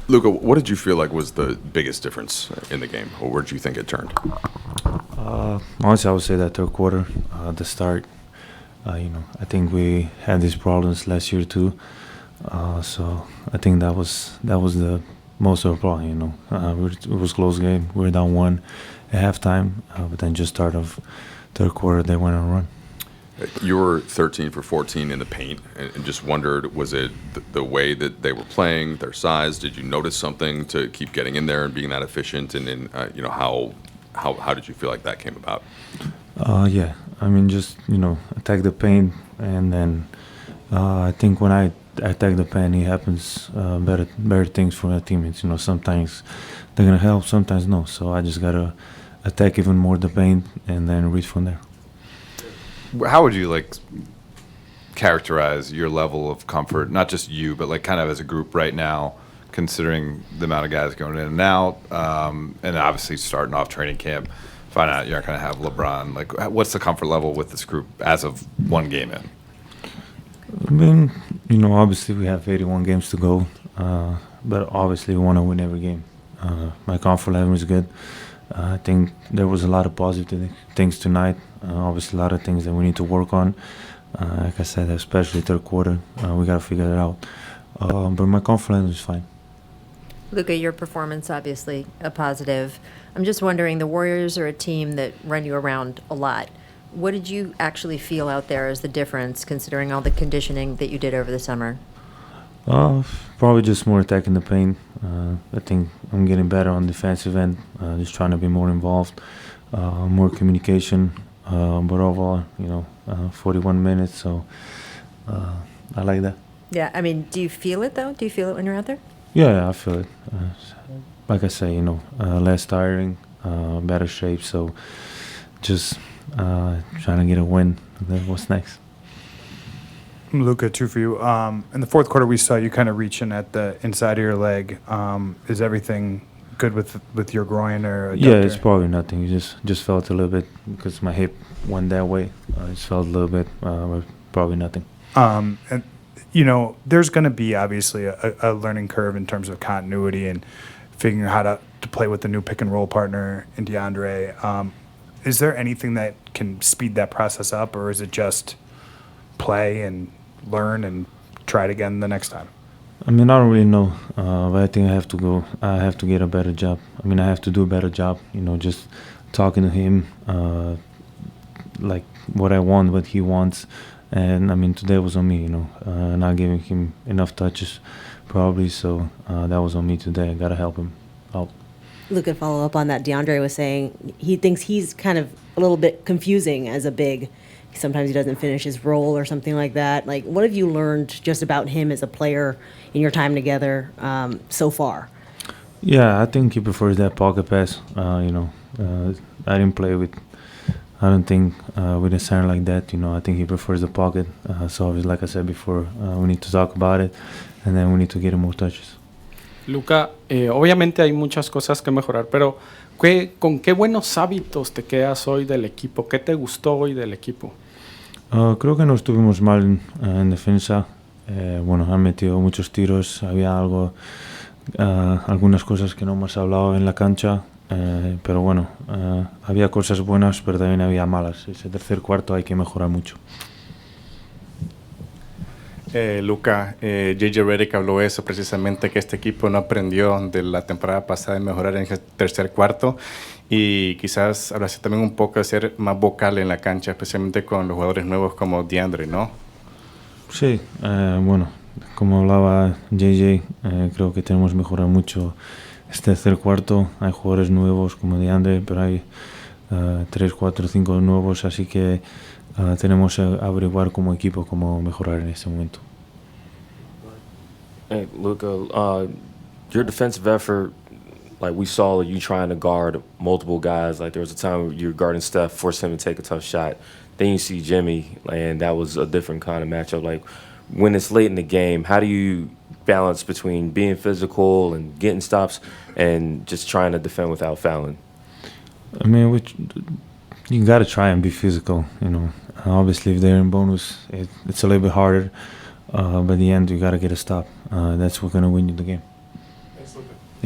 Luka, what did you feel like was the biggest difference in the game, or where did you think it turned? Honestly, I would say that third quarter, the start. I think we had these problems last year too. So I think that was the most of the problem. It was close game. We were down one at halftime, but then just start of third quarter they went on a run. You were 13 for 14 in the paint, and just wondered, was it the way that they were playing, their size? Did you notice something to keep getting in there and being that efficient? And then, how did you feel like that came about? Yeah, I mean, just attack the paint, and then I think when I attack the paint, it happens better things for my teammates. Sometimes they're gonna help, sometimes no. So I just gotta attack even more the paint, and then reach from there. How would you characterize your level of comfort, not just you, but kind of as a group right now, considering the amount of guys going in and out, and obviously starting off training camp, find out you're not going to have LeBron. What's the comfort level with this group as of one game in? I mean, obviously we have 81 games to go, but obviously we want to win every game. My comfort level is good. I think there was a lot of positive things tonight. Obviously, a lot of things that we need to work on. Like I said, especially third quarter, we got to figure it out. But my confidence is fine. Luka, your performance obviously a positive. I'm just wondering, the Warriors are a team that run you around a lot. What did you actually feel out there as the difference, considering all the conditioning that you did over the summer? Probably just more attacking the paint. I think I'm getting better on defensive end, just trying to be more involved, more communication. But overall, 41 minutes, so I like that. Yeah, I mean, do you feel it, though? Do you feel it when you're out there? Yeah, I feel it. Like I say, less tiring, better shape, so just trying to get a win. Then what's next? Luka, two for you. In the fourth quarter, we saw you kind of reaching at the inside of your leg. Is everything good with your groin or adductor? Yeah, it's probably nothing. You just felt a little bit because my hip went that way. I just felt a little bit, but probably nothing. And there's going to be obviously a learning curve in terms of continuity and figuring out how to play with the new pick and roll partner in DeAndre. Is there anything that can speed that process up, or is it just play and learn and try it again the next time? I mean, I don't really know, but I think I have to get a better job. I mean, I have to do a better job, just talking to him, like what I want, what he wants. And, I mean, today was on me, not giving him enough touches probably. So that was on me today. I got to help him out. Luka, follow up on that. DeAndre was saying he thinks he's kind of a little bit confusing as a big. Sometimes he doesn't finish his role or something like that. What have you learned just about him as a player in your time together so far? Yeah, I think he prefers that pocket pass. I didn't play with, I don't think with a center like that. I think he prefers the pocket. So like I said before, we need to talk about it, and then we need to get him more touches. Luka, obviamente hay muchas cosas que mejorar, pero ¿con qué buenos hábitos te quedas hoy del equipo? ¿Qué te gustó hoy del equipo? Creo que no estuvimos mal en defensa. Han metido muchos tiros. Había algunas cosas que no hemos hablado en la cancha. Pero había cosas buenas, pero también había malas. Ese tercer cuarto hay que mejorar mucho. Luka, J.J. Reddick habló eso precisamente, que este equipo no aprendió de la temporada pasada de mejorar en el tercer cuarto y quizás hablaste también un poco de ser más vocal en la cancha, especialmente con los jugadores nuevos como DeAndre, ¿no? Sí, como hablaba J.J., creo que tenemos que mejorar mucho este tercer cuarto. Hay jugadores nuevos como DeAndre, pero hay 3, 4, 5 nuevos, así que tenemos que averiguar como equipo cómo mejorar en este momento. Hey, Luka, your defensive effort, we saw you trying to guard multiple guys. There was a time you were guarding Steph, forced him to take a tough shot. Then you see Jimmy, and that was a different kind of matchup. When it's late in the game, how do you balance between being physical and getting stops and just trying to defend without fouling? I mean, you got to try and be physical, Obviously, if they're in bonus, it's a little bit harder. But in the end, you got to get a stop. That's what's going to win you the game.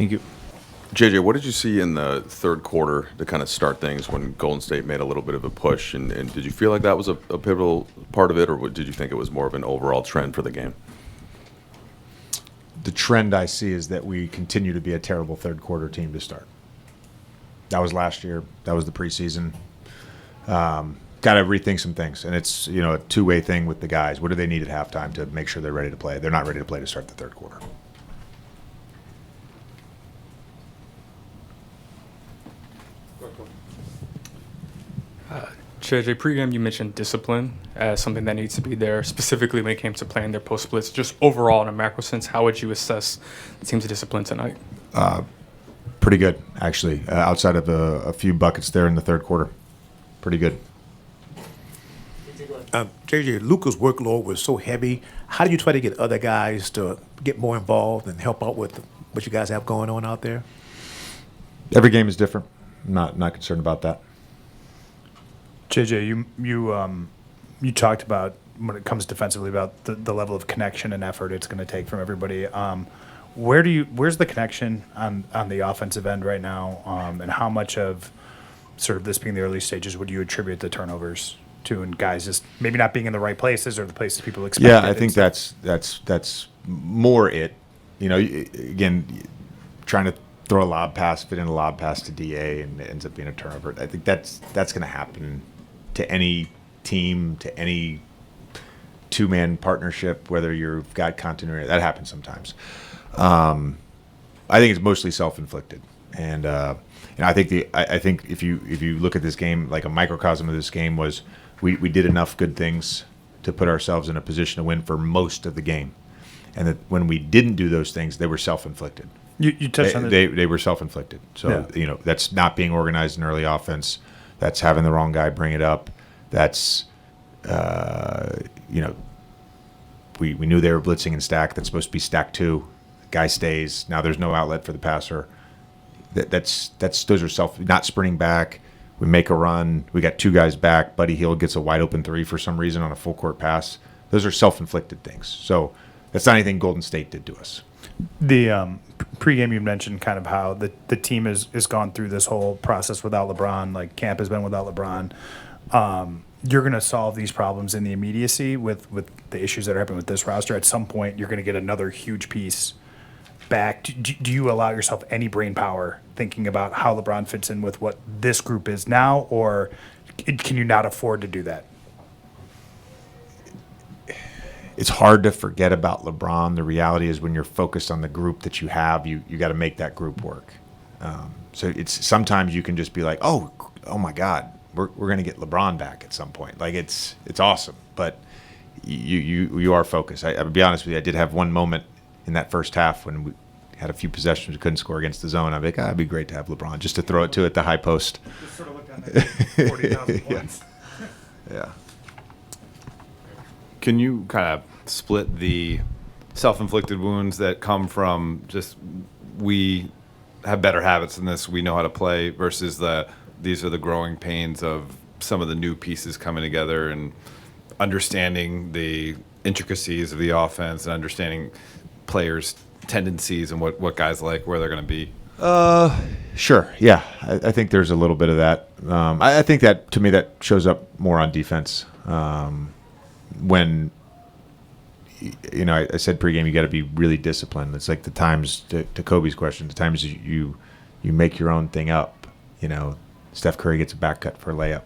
Thank you. JJ, what did you see in the third quarter to kind of start things when Golden State made a little bit of a push? And did you feel like that was a pivotal part of it, or did you think it was more of an overall trend for the game? The trend I see is that we continue to be a terrible third quarter team to start. That was last year. That was the preseason. Got to rethink some things, and it's a two-way thing with the guys. What do they need at halftime to make sure they're ready to play? They're not ready to play to start the third quarter. JJ, pregame you mentioned discipline as something that needs to be there, specifically when it came to playing their post splits. Just overall, in a macro sense, how would you assess the team's discipline tonight? Pretty good, actually. Outside of a few buckets there in the third quarter, pretty good. JJ, Luka's workload was so heavy. How do you try to get other guys to get more involved and help out with what you guys have going on out there? Every game is different. I'm not concerned about that. JJ, you talked about when it comes defensively about the level of connection and effort it's going to take from everybody. Where's the connection on the offensive end right now, and how much of sort of this being the early stages would you attribute the turnovers to, and guys just maybe not being in the right places or the places people expect? Yeah, I think that's more it. Again, trying to throw a lob pass, fit in a lob pass to DA, and it ends up being a turnover. I think that's going to happen to any team, to any two-man partnership, whether you've got continuity. That happens sometimes. I think it's mostly self-inflicted, and I think if you look at this game, like a microcosm of this game was we did enough good things to put ourselves in a position to win for most of the game, and that when we didn't do those things, they were self-inflicted. You touched on they were self-inflicted. So Yeah. That's not being organized in early offense. That's having the wrong guy bring it up. That's we knew they were blitzing and stack. That's supposed to be stack 2. Guy stays. Now there's no outlet for the passer. Those are not sprinting back. We make a run. We got 2 guys back. Buddy Hield gets a wide open 3 for some reason on a full court pass. Those are self-inflicted things. So that's not anything Golden State did to us. The pregame you mentioned kind of how the team has gone through this whole process without LeBron, like camp has been without LeBron. You're going to solve these problems in the immediacy with the issues that are happening with this roster. At some point, you're going to get another huge piece back. Do you allow yourself any brain power thinking about how LeBron fits in with what this group is now, or can you not afford to do that? It's hard to forget about LeBron. The reality is when you're focused on the group that you have, you got to make that group work. So it's sometimes you can just be like, oh my God, we're going to get LeBron back at some point. Like it's awesome, but you are focused. I'll be honest with you. I did have one moment in that first half when we had a few possessions, we couldn't score against the zone. I'm like, it'd be great to have LeBron just to throw it to at the high post. Just sort of look down there, 40,000 points. Yeah. Can you kind of split the self-inflicted wounds that come from just we have better habits than this, we know how to play, versus these are the growing pains of some of the new pieces coming together and understanding the intricacies of the offense and understanding players' tendencies and what guys like, where they're going to be? Sure. Yeah. I think there's a little bit of that. I think that, to me, that shows up more on defense. When, I said pregame, you got to be really disciplined. It's like the times, to Kobe's question, the times you make your own thing up. Steph Curry gets a back cut for a layup.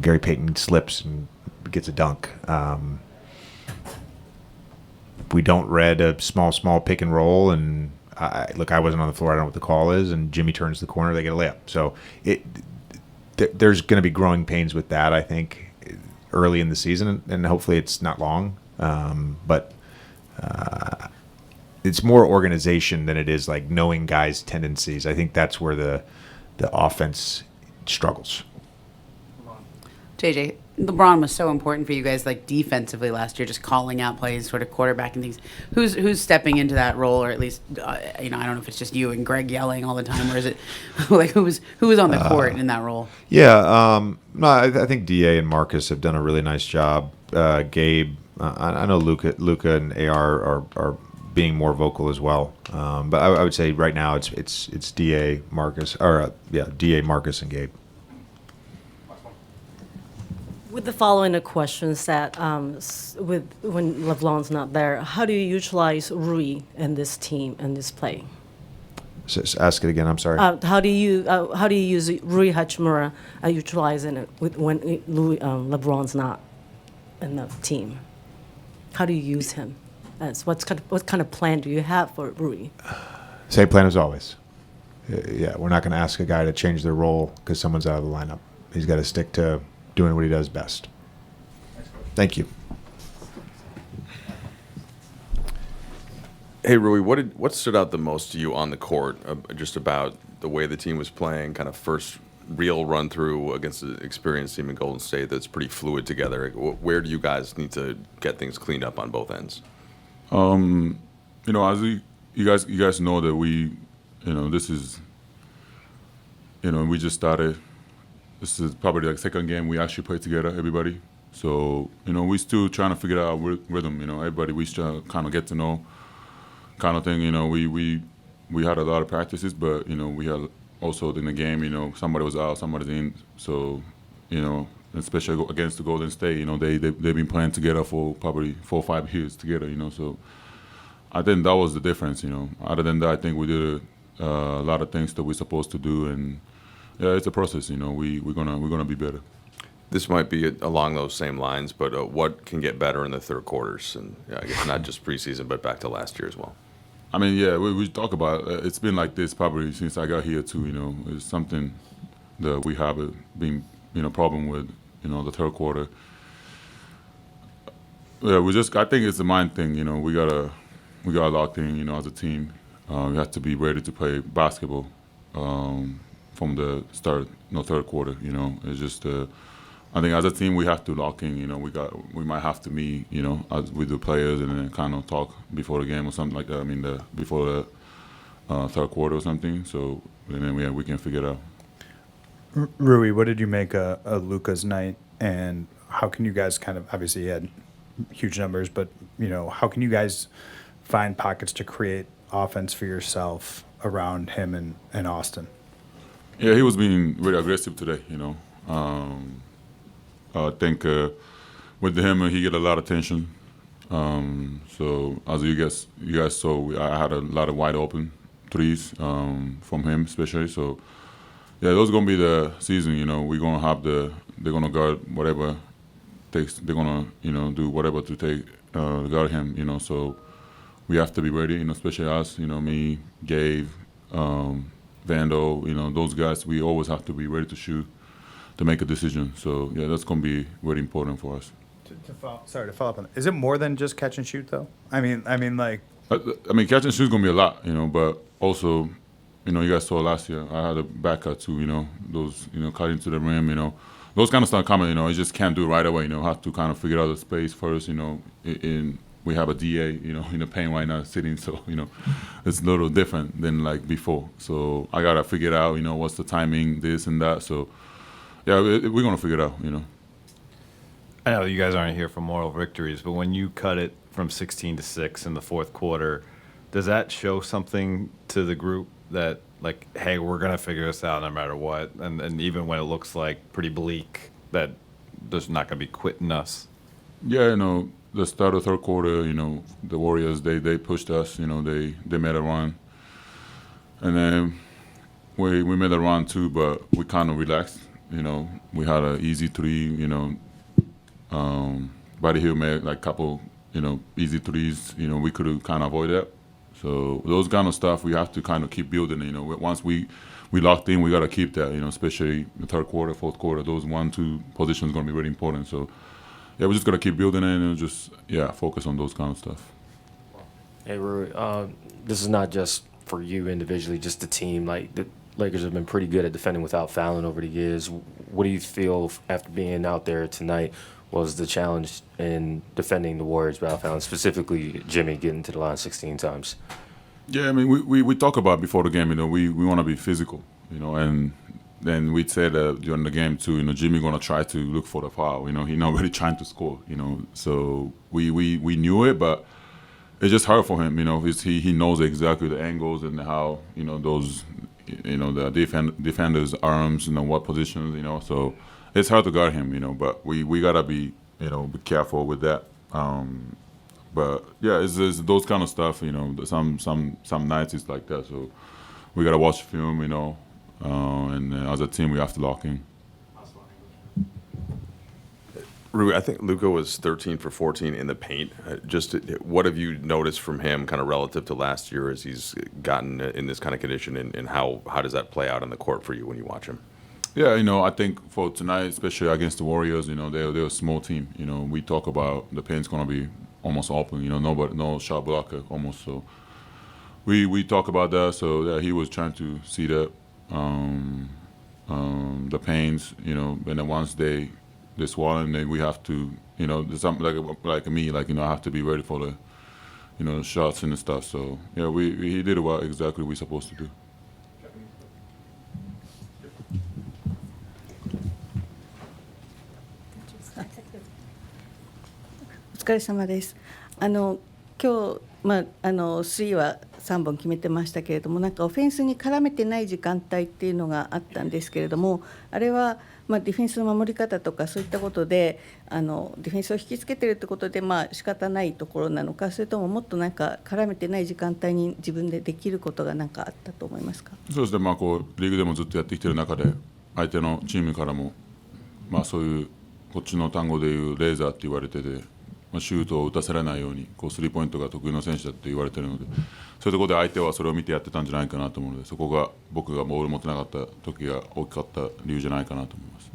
Gary Payton slips and gets a dunk. We don't read a small pick and roll, and I wasn't on the floor. I don't know what the call is, and Jimmy turns the corner, they get a layup. So there's going to be growing pains with that, I think, early in the season, and hopefully it's not long. But it's more organization than it is like knowing guys' tendencies. I think that's where the offense struggles. JJ, LeBron was so important for you guys, like defensively last year, just calling out plays, sort of quarterbacking things. Who's stepping into that role, or at least, I don't know if it's just you and Greg yelling all the time, or is it like who was on the court in that role? Yeah, no, I think Da and Marcus have done a really nice job. Gabe, I know Luka and AR are being more vocal as well. But I would say right now it's Da, Marcus, Da, Marcus, and Gabe. With the following the questions that when LeBron's not there, how do you utilize Rui and this team and this play? Ask it again. I'm sorry. How do you use Rui Hachimura utilizing it when LeBron's not in the team? How do you use him? What kind of plan do you have for Rui? Same plan as always. Yeah, we're not going to ask a guy to change their role because someone's out of the lineup. He's got to stick to doing what he does best. Thank you. Hey, Rui, what stood out the most to you on the court, just about the way the team was playing, kind of first real run through against an experienced team in Golden State that's pretty fluid together? Where do you guys need to get things cleaned up on both ends? As you guys know that we, this is, we just started. This is probably like second game we actually played together, everybody. So, we still trying to figure out our rhythm, everybody we should kind of get to know kind of thing. We had a lot of practices, but, we had also in the game, somebody was out, somebody's in. So, especially against the Golden State, they've been playing together for probably 4 or 5 years together, so I think that was the difference, Other than that, I think we did a lot of things that we're supposed to do, and yeah, it's a process, we're gonna be better. This might be along those same lines, but what can get better in the third quarters? And I guess not just preseason, but back to last year as well. I mean, yeah, we talk about it's been like this probably since I got here too. It's something that we have been problem with. The third quarter. Yeah, I think it's a mind thing. We got locked in. As a team, we have to be ready to play basketball from the start. Third quarter. It's just. I think as a team we have to lock in. We might have to meet. With the players and then kind of talk before the game or something like that. I mean, before the third quarter or something. So and then we can figure it out. Rui, what did you make of Luka's night, and how can you guys kind of, obviously he had huge numbers, but how can you guys find pockets to create offense for yourself around him and Austin? Yeah, he was being very aggressive today. I think with him he get a lot of attention. So as you guys saw, I had a lot of wide open threes from him especially. So. Yeah, those are gonna be the season. We're gonna have they're gonna guard whatever takes. They're gonna do whatever to take guard him. So we have to be ready. Especially us. Me, Gabe, Vando. Those guys. We always have to be ready to shoot, to make a decision. So yeah, that's gonna be very important for us. To follow up on that. Is it more than just catch and shoot though? I mean like. Catch and shoot is gonna be a lot. But also. You guys saw last year, I had a back cut too, those, cutting to the rim, those kind of stuff coming, you just can't do right away, have to kind of figure out the space first, we have a DA, in the paint right now sitting, so, it's a little different than like before. So I got to figure out, what's the timing, this and that. So, yeah, we're going to figure it out, I know you guys aren't here for moral victories, but when you cut it from 16-6 in the fourth quarter, does that show something to the group? That like, hey, we're gonna figure this out no matter what, and even when it looks like pretty bleak, that there's not gonna be quitting us. Yeah, the start of the third quarter, the Warriors they pushed us, they made a run, and then we made a run too, but we kind of relaxed. We had an easy three. Buddy Hill made like a couple, easy threes. We could have kind of avoided that. So those kind of stuff we have to kind of keep building. Once we locked in, we got to keep that. Especially the third quarter, fourth quarter. Those 1-2 positions going to be really important. So yeah, we just got to keep building it and just focus on those kind of stuff. Hey, Rui, this is not just for you individually, just the team. Like the Lakers have been pretty good at defending without fouling over the years. What do you feel after being out there tonight? Was the challenge in defending the Warriors without fouling, specifically Jimmy getting to the line 16 times? Yeah, we talk about before the game, we want to be physical, and then we said during the game too, Jimmy going to try to look for the foul, he's not really trying to score, so we knew it, but it's just hard for him. He knows exactly the angles and how those the defenders' arms, what positions, So it's hard to guard him, But we gotta be be careful with that. But yeah, it's those kind of stuff. Some nights it's like that. So we gotta watch film, and as a team we have to lock in. Rui, I think Luka was 13 for 14 in the paint. Just what have you noticed from him kind of relative to last year as he's gotten in this kind of condition, and how does that play out on the court for you when you watch him? Yeah, I think for tonight, especially against the Warriors, they're a small team. We talk about the paint's going to be almost open, no shot blocker almost. So we talk about that. So yeah, he was trying to see that the pains, and then once they swollen, then we have to, there's something like me, I have to be ready for the, the shots and the stuff. So yeah, he did what exactly we're supposed to do. お疲れ様です。今日、スリーは3本決めてましたけれども、なんかオフェンスに絡めてない時間帯っていうのがあったんですけれども、あれはディフェンスの守り方とかそういったことでディフェンスを引きつけてるってことで仕方ないところなのか、それとももっとなんか絡めてない時間帯に自分でできることがなんかあったと思いますか？そうですね、リーグでもずっとやってきてる中で相手のチームからも、そういうこっちの単語でいうレーザーって言われてて、シュートを打たせられないようにスリーポイントが得意な選手だって言われているので、そういうところで相手はそれを見てやってたんじゃないかなと思うので、そこが僕がボール持ってなかった時が大きかった理由じゃないかなと思います。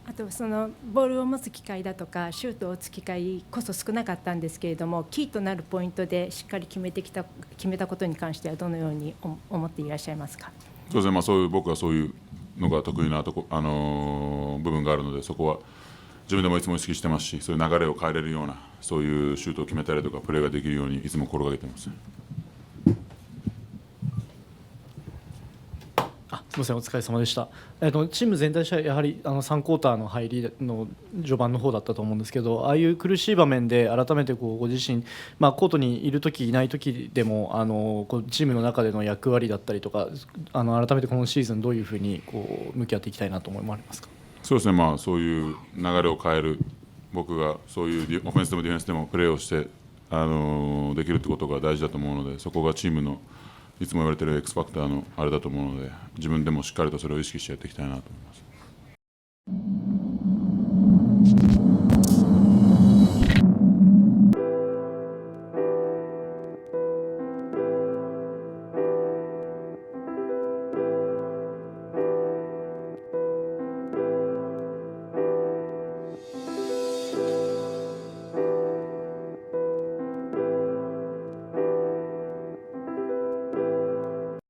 あとそのボールを持つ機会だとかシュートを打つ機会こそ少なかったんですけれども、キーとなるポイントでしっかり決めたことに関してはどのように思っていらっしゃいますか？そうですね、僕はそういうのが得意な部分があるので、そこは自分でもいつも意識してますし、そういう流れを変えれるようなそういうシュートを決めたりとかプレーができるようにいつも心がけてます。すみません、お疲れ様でした。チーム全体としてはやはり3クォーターの入りの序盤の方だったと思うんですけど、ああいう苦しい場面で改めてご自身、コートにいるときいないときでもチームの中での役割だったりとか、改めてこのシーズンどういうふうに向き合っていきたいなと思われますか？そうですね、そういう流れを変える、僕がそういうオフェンスでもディフェンスでもプレーをしてできるってことが大事だと思うので、そこがチームのいつも言われている X ファクターのあれだと思うので、自分でもしっかりとそれを意識してやっていきたいなと思います。